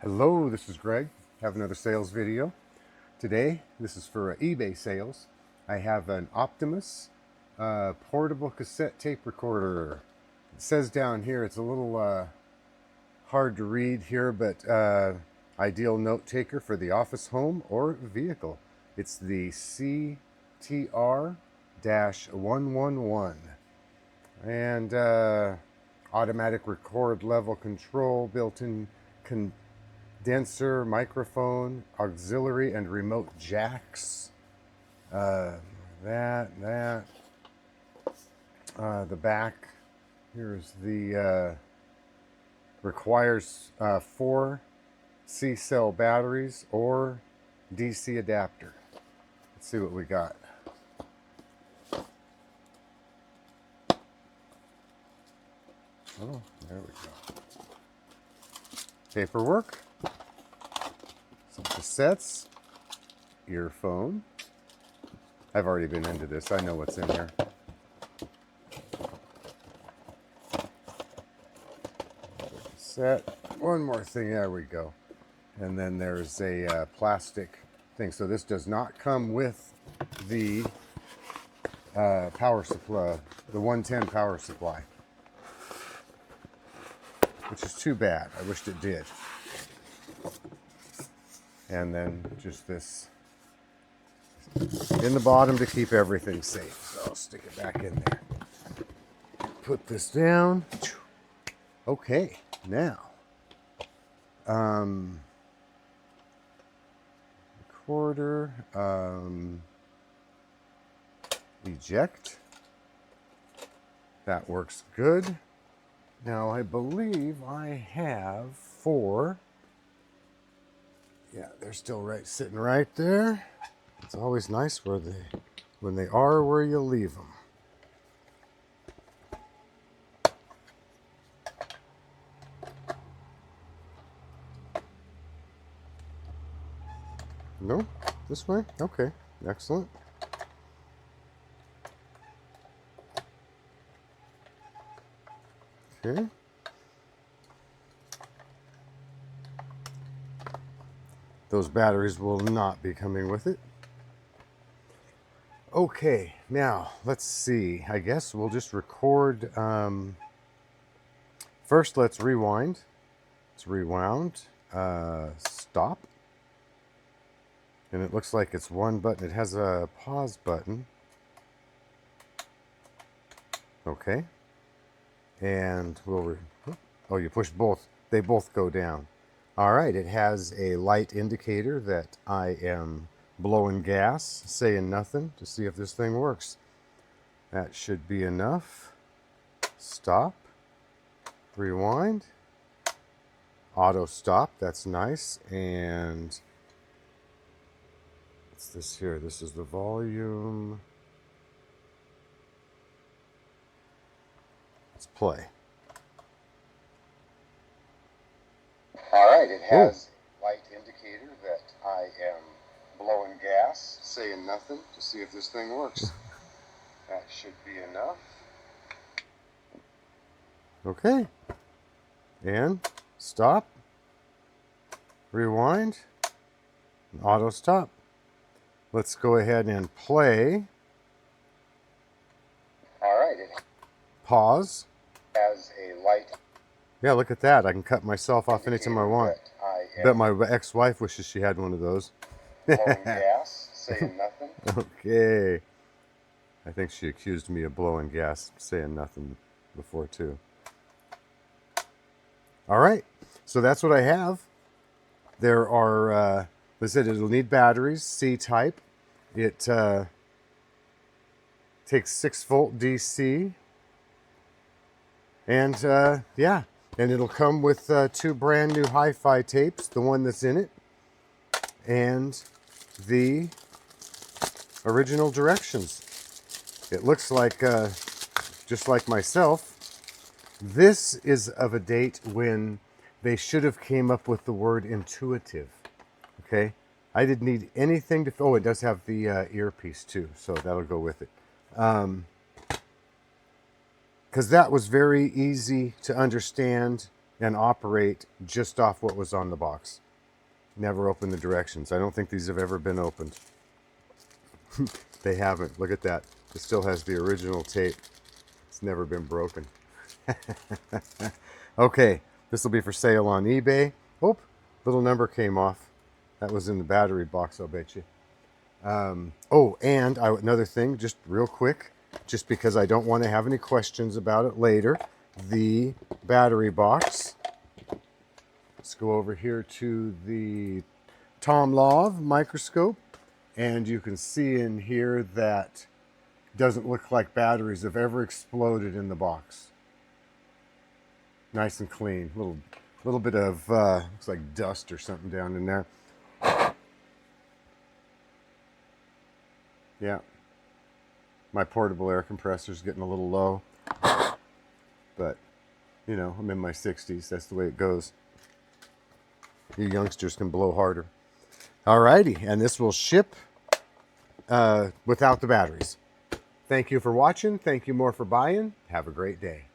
Hello, this is Greg. Have another sales video. Today, this is for eBay sales. I have an Optimus portable cassette tape recorder. It says down here, it's a little hard to read here, but ideal note taker for the office, home, or vehicle. It's the CTR-111. And automatic record level control, built-in condenser, microphone, auxiliary, and remote jacks. The back, here's the, requires 4 C-cell batteries or DC adapter. Let's see what we got. Oh, there we go. Paperwork, some cassettes, earphone. I've already been into this. I know what's in here. Cassette. One more thing. There we go. And then there's a plastic thing. So this does not come with the power supply, the 110 power supply, which is too bad. I wished it did. And then just this in the bottom to keep everything safe. So I'll stick it back in there. Put this down. Okay, now recorder, eject. That works good. Now I believe I have 4. Yeah, they're still sitting right there. It's always nice when they are where you leave them. No, this way. Okay, excellent. Okay. Those batteries will not be coming with it. Okay, now let's see. I guess we'll just record. First, let's rewind. It's rewound. Stop. And it looks like it's one button. It has a pause button. Okay. And we'll, oh, you push both. They both go down. All right, it has a light indicator that I am blowing gas, saying nothing to see if this thing works. That should be enough. Stop. Rewind. Auto stop, that's nice. And what's this here? This is the volume. Let's play. All right, it has a light indicator that I am blowing gas, saying nothing to see if this thing works. That should be enough. Okay. And stop. Rewind. And auto stop. Let's go ahead and play. All right. Pause. Has a light. Yeah, look at that. I can cut myself off anytime I want. I bet my ex-wife wishes she had one of those. Blowing gas, saying nothing. Okay. I think she accused me of blowing gas, saying nothing before too. All right. So that's what I have. There are, they said it'll need batteries, C-type. It takes 6-volt DC. And yeah. And it'll come with 2 brand new hi-fi tapes, the one that's in it, and the original directions. It looks like, just like myself, this is of a date when they should have came up with the word intuitive, okay? I didn't need anything to, oh, it does have the earpiece too, so that'll go with it. Because that was very easy to understand and operate just off what was on the box. Never opened the directions. I don't think these have ever been opened. They haven't. Look at that. It still has the original tape. It's never been broken. Okay, this will be for sale on eBay. Oh, little number came off. That was in the battery box, I'll bet you. Oh, and another thing, just real quick, just because I don't want to have any questions about it later. The battery box. Let's go over here to the Tom Love microscope, and you can see in here that doesn't look like batteries have ever exploded in the box. Nice and clean. Little bit of looks like dust or something down in there. Yeah, my portable air compressor is getting a little low, but you know, I'm in my 60s. That's the way it goes. You youngsters can blow harder. Alrighty, and this will ship without the batteries. Thank you for watching. Thank you more for buying. Have a great day.